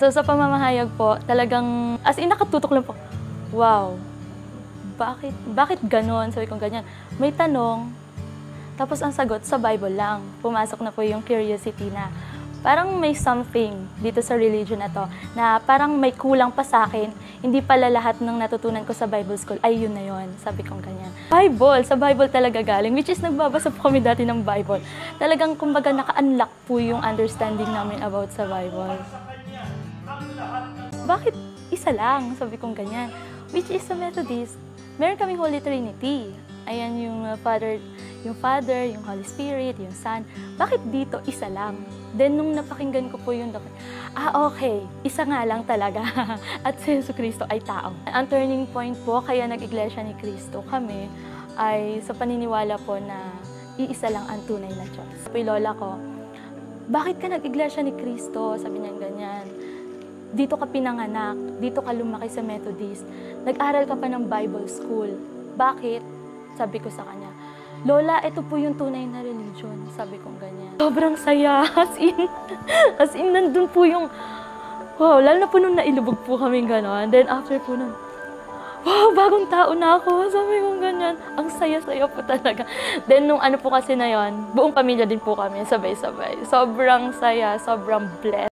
So, sa pamamahayag po, talagang, as in, nakatutok lang po. Wow, bakit ganon? Sabi ko ganyan. May tanong, tapos ang sagot sa Bible lang. Pumasok na po yung curiosity na parang may something dito sa religion na to, na parang may kulang pa sa akin. Hindi pala lahat ng natutunan ko sa Bible school ay yun na yun. Sabi kong ganyan. Sa Bible talaga galing, which is nagbabasa po kami dati ng Bible. Talagang kumbaga naka-unlock po yung understanding namin about sa Bible. Bakit isa lang? Sabi kong ganyan. Which is sa Methodist, meron kaming Holy Trinity. Ayan yung Father, yung Holy Spirit, yung Son. Bakit dito isa lang? Then nung napakinggan ko po yung okay, isa nga lang talaga. At si Jesu Cristo ay tao. Ang turning point po, kaya nag-Iglesia ni Cristo kami, ay sa paniniwala po na iisa lang ang tunay na Diyos. Po yung lola ko, bakit ka nag-Iglesia ni Cristo? Sabi niya ganyan. Dito ka pinanganak, dito ka lumaki sa Methodist, nag-aral ka pa ng Bible school. Bakit? Sabi ko sa kanya, Lola, ito po yung tunay na religion. Sabi kong ganyan. Sobrang saya. As in, nandun po yung, wow, lalo na po nung nailubog po kami gano'n. Then after po nun, wow, bagong tao na ako. Sabi kong ganyan. Ang saya-saya po talaga. Then nung ano po kasi na yon, buong pamilya din po kami, sabay-sabay. Sobrang saya, sobrang blessed.